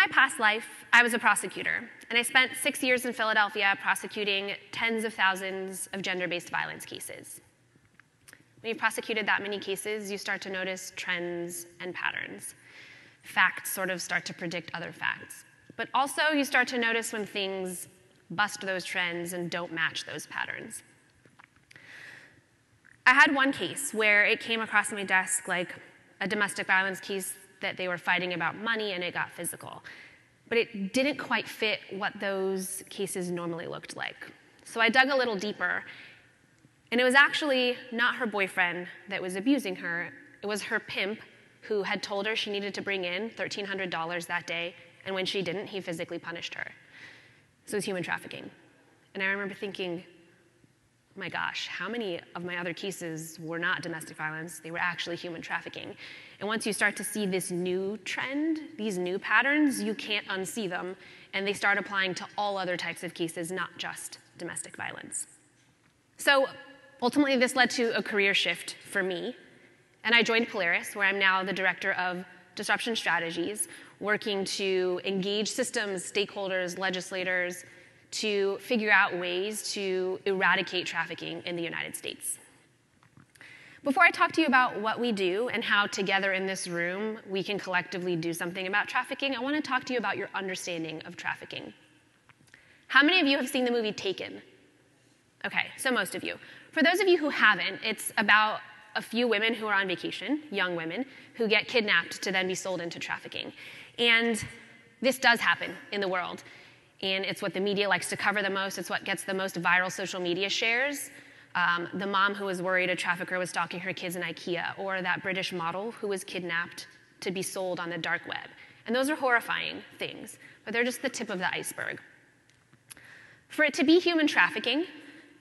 my past life, I was a prosecutor, and I spent 6 years in Philadelphia prosecuting tens of thousands of gender-based violence cases. When you've prosecuted that many cases, you start to notice trends and patterns. Facts sort of start to predict other facts. But also, you start to notice when things bust those trends and don't match those patterns. I had one case where it came across my desk like a domestic violence case that they were fighting about money and it got physical. But it didn't quite fit what those cases normally looked like. So I dug a little deeper, and it was actually not her boyfriend that was abusing her. It was her pimp who had told her she needed to bring in $1,300 that day, and when she didn't, he physically punished her. So it was human trafficking. And I remember thinking, my gosh, how many of my other cases were not domestic violence? They were actually human trafficking. And once you start to see this new trend, these new patterns, you can't unsee them, and they start applying to all other types of cases, not just domestic violence. So ultimately, this led to a career shift for me, and I joined Polaris, where I'm now the director of disruption strategies, working to engage systems, stakeholders, legislators, to figure out ways to eradicate trafficking in the United States. Before I talk to you about what we do and how together in this room we can collectively do something about trafficking, I want to talk to you about your understanding of trafficking. How many of you have seen the movie Taken? Okay, so most of you. For those of you who haven't, it's about a few women who are on vacation, young women, who get kidnapped to then be sold into trafficking. And this does happen in the world. And it's what the media likes to cover the most. It's what gets the most viral social media shares. The mom who was worried a trafficker was stalking her kids in IKEA, or that British model who was kidnapped to be sold on the dark web. And those are horrifying things, but they're just the tip of the iceberg. For it to be human trafficking,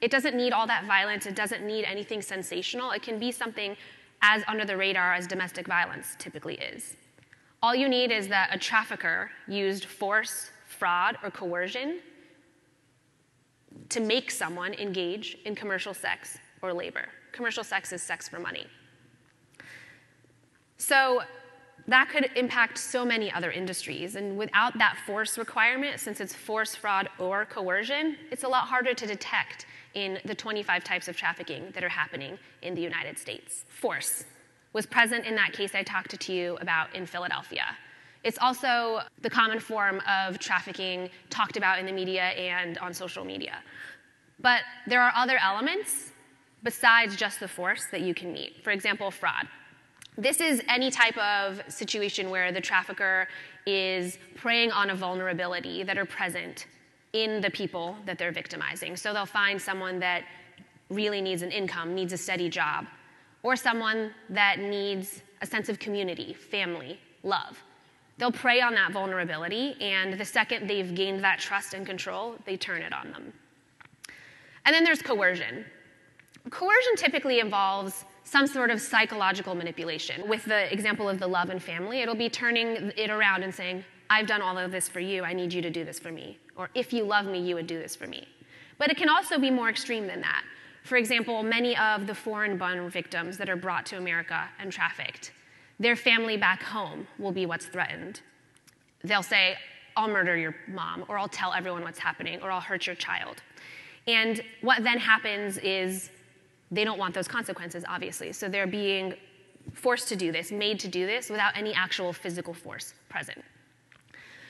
it doesn't need all that violence. It doesn't need anything sensational. It can be something as under the radar as domestic violence typically is. All you need is that a trafficker used force, fraud, or coercion to make someone engage in commercial sex or labor. Commercial sex is sex for money. So that could impact so many other industries, and without that force requirement, since it's force, fraud, or coercion, it's a lot harder to detect in the 25 types of trafficking that are happening in the United States. Force was present in that case I talked to you about in Philadelphia. It's also the common form of trafficking talked about in the media and on social media. But there are other elements besides just the force that you can meet. For example, fraud. This is any type of situation where the trafficker is preying on a vulnerability that are present in the people that they're victimizing. So they'll find someone that really needs an income, needs a steady job, or someone that needs a sense of community, family, love. They'll prey on that vulnerability, and the second they've gained that trust and control, they turn it on them. And then there's coercion. Coercion typically involves some sort of psychological manipulation. With the example of the love and family, it'll be turning it around and saying, I've done all of this for you, I need you to do this for me. Or if you love me, you would do this for me. But it can also be more extreme than that. For example, many of the foreign-born victims that are brought to America and trafficked, their family back home will be what's threatened. They'll say, I'll murder your mom, or I'll tell everyone what's happening, or I'll hurt your child. And what then happens is they don't want those consequences, obviously. So they're being forced to do this, made to do this, without any actual physical force present.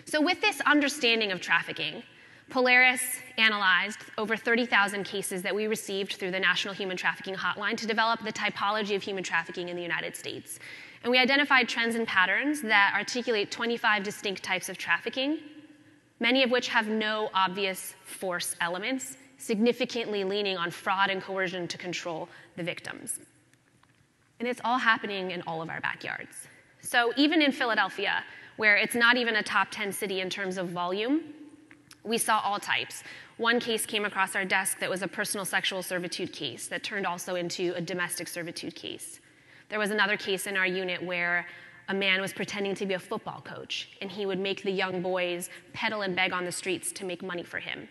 So with this understanding of trafficking, Polaris analyzed over 30,000 cases that we received through the National Human Trafficking Hotline to develop the typology of human trafficking in the United States. And we identified trends and patterns that articulate 25 distinct types of trafficking, many of which have no obvious force elements, significantly leaning on fraud and coercion to control the victims. And it's all happening in all of our backyards. So even in Philadelphia, where it's not even a top 10 city in terms of volume, we saw all types. One case came across our desk that was a personal sexual servitude case that turned also into a domestic servitude case. There was another case in our unit where a man was pretending to be a football coach, and he would make the young boys peddle and beg on the streets to make money for him.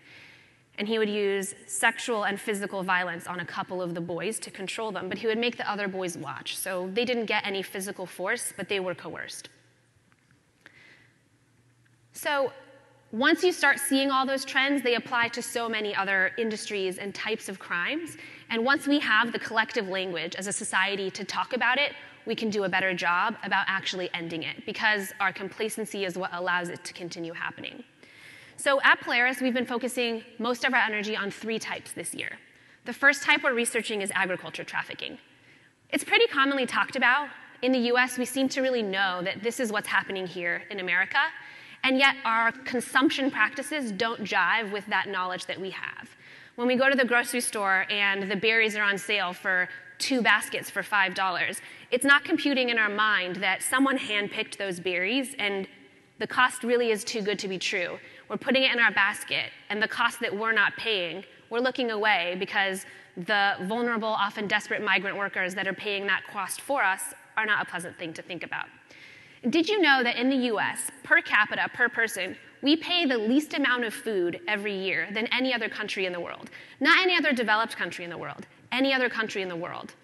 And he would use sexual and physical violence on a couple of the boys to control them, but he would make the other boys watch. So they didn't get any physical force, but they were coerced. So once you start seeing all those trends, they apply to so many other industries and types of crimes. And once we have the collective language as a society to talk about it, we can do a better job about actually ending it, because our complacency is what allows it to continue happening. So at Polaris, we've been focusing most of our energy on 3 types this year. The first type we're researching is agriculture trafficking. It's pretty commonly talked about. In the US, we seem to really know that this is what's happening here in America, and yet our consumption practices don't jive with that knowledge that we have. When we go to the grocery store and the berries are on sale for 2 baskets for $5, it's not computing in our mind that someone handpicked those berries and the cost really is too good to be true. We're putting it in our basket, and the cost that we're not paying, we're looking away because the vulnerable, often desperate migrant workers that are paying that cost for us are not a pleasant thing to think about. Did you know that in the US, per capita, per person, we pay the least amount of food every year than any other country in the world? Not any other developed country in the world, any other country in the world.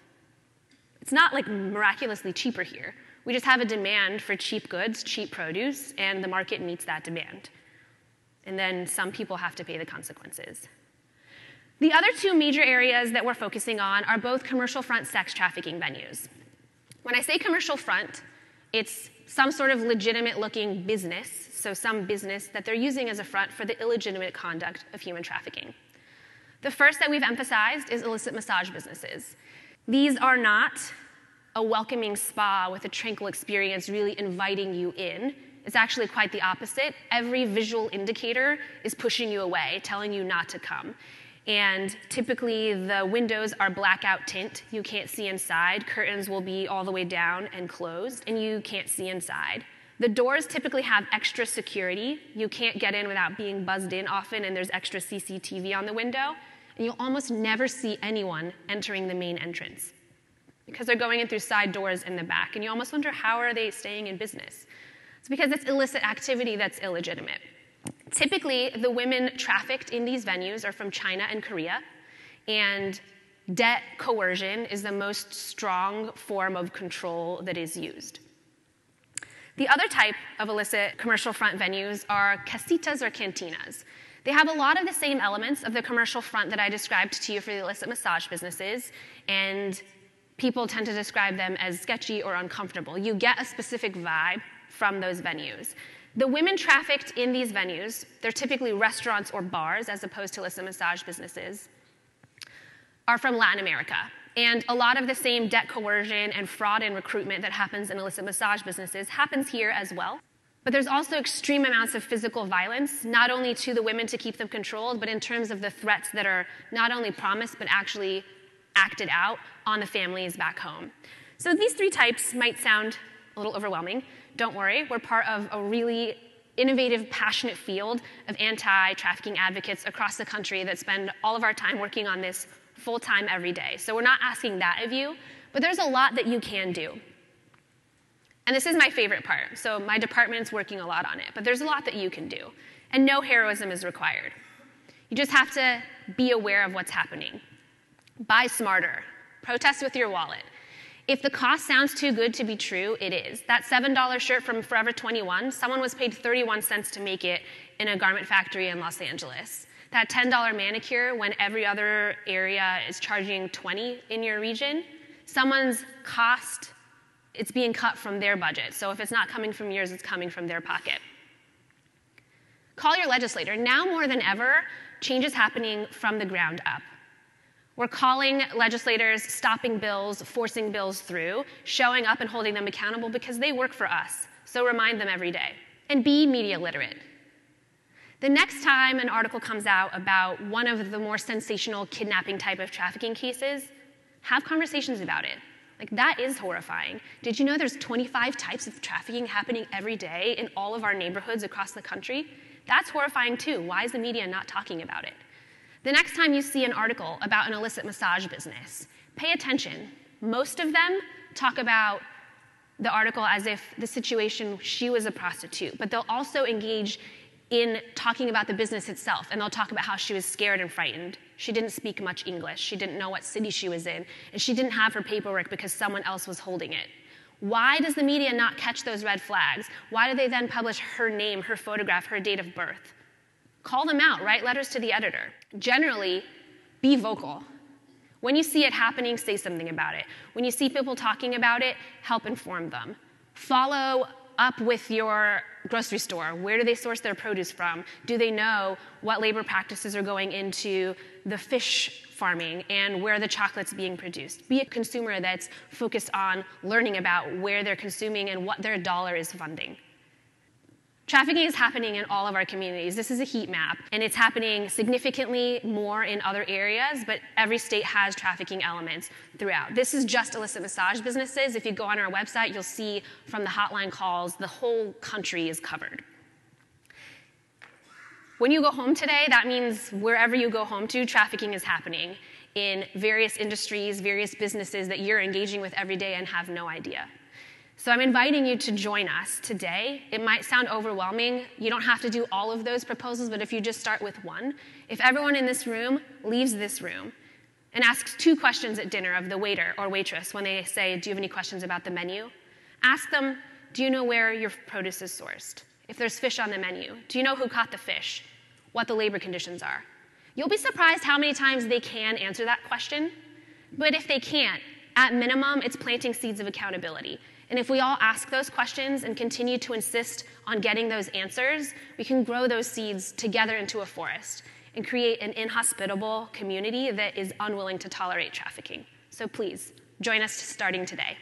It's not like miraculously cheaper here. We just have a demand for cheap goods, cheap produce, and the market meets that demand. And then some people have to pay the consequences. The other 2 major areas that we're focusing on are both commercial front sex trafficking venues. When I say commercial front, it's some sort of legitimate-looking business, so some business that they're using as a front for the illegitimate conduct of human trafficking. The first that we've emphasized is illicit massage businesses. These are not a welcoming spa with a tranquil experience really inviting you in. It's actually quite the opposite. Every visual indicator is pushing you away, telling you not to come. And typically, the windows are blackout tint. You can't see inside. Curtains will be all the way down and closed, and you can't see inside. The doors typically have extra security. You can't get in without being buzzed in often, and there's extra CCTV on the window. And you'll almost never see anyone entering the main entrance because they're going in through side doors in the back. And you almost wonder, how are they staying in business? It's because it's illicit activity that's illegitimate. Typically, the women trafficked in these venues are from China and Korea, and debt coercion is the most strong form of control that is used. The other type of illicit commercial front venues are casitas or cantinas. They have a lot of the same elements of the commercial front that I described to you for the illicit massage businesses, and people tend to describe them as sketchy or uncomfortable. You get a specific vibe from those venues. The women trafficked in these venues, they're typically restaurants or bars as opposed to illicit massage businesses, are from Latin America. And a lot of the same debt coercion and fraud and recruitment that happens in illicit massage businesses happens here as well. But there's also extreme amounts of physical violence, not only to the women to keep them controlled, but in terms of the threats that are not only promised, but actually acted out on the families back home. So these 3 types might sound a little overwhelming. Don't worry, we're part of a really innovative, passionate field of anti-trafficking advocates across the country that spend all of our time working on this full-time every day. So we're not asking that of you, but there's a lot that you can do. And this is my favorite part. So my department's working a lot on it, but there's a lot that you can do. And no heroism is required. You just have to be aware of what's happening. Buy smarter. Protest with your wallet. If the cost sounds too good to be true, it is. That $7 shirt from Forever 21, someone was paid 31 cents to make it in a garment factory in Los Angeles. That $10 manicure, when every other area is charging $20 in your region, someone's cost, it's being cut from their budget. So if it's not coming from yours, it's coming from their pocket. Call your legislator. Now more than ever, change is happening from the ground up. We're calling legislators, stopping bills, forcing bills through, showing up and holding them accountable because they work for us. So remind them every day. And be media literate. The next time an article comes out about one of the more sensational kidnapping type of trafficking cases, have conversations about it. Like, that is horrifying. Did you know there's 25 types of trafficking happening every day in all of our neighborhoods across the country? That's horrifying too. Why is the media not talking about it? The next time you see an article about an illicit massage business, pay attention. Most of them talk about the article as if the situation, she was a prostitute, but they'll also engage in talking about the business itself, and they'll talk about how she was scared and frightened. She didn't speak much English. She didn't know what city she was in, and she didn't have her paperwork because someone else was holding it. Why does the media not catch those red flags? Why do they then publish her name, her photograph, her date of birth? Call them out, write letters to the editor. Generally, be vocal. When you see it happening, say something about it. When you see people talking about it, help inform them. Follow up with your grocery store. Where do they source their produce from? Do they know what labor practices are going into the fish farming and where the chocolate's being produced? Be a consumer that's focused on learning about where they're consuming and what their dollar is funding. Trafficking is happening in all of our communities. This is a heat map, and it's happening significantly more in other areas, but every state has trafficking elements throughout. This is just illicit massage businesses. If you go on our website, you'll see from the hotline calls, the whole country is covered. When you go home today, that means wherever you go home to, trafficking is happening in various industries, various businesses that you're engaging with every day and have no idea. So I'm inviting you to join us today. It might sound overwhelming. You don't have to do all of those proposals, but if you just start with one, if everyone in this room leaves this room and asks 2 questions at dinner of the waiter or waitress when they say, do you have any questions about the menu? Ask them, do you know where your produce is sourced? If there's fish on the menu, do you know who caught the fish? What the labor conditions are? You'll be surprised how many times they can answer that question. But if they can't, at minimum, it's planting seeds of accountability. And if we all ask those questions and continue to insist on getting those answers, we can grow those seeds together into a forest and create an inhospitable community that is unwilling to tolerate trafficking. So please, join us starting today.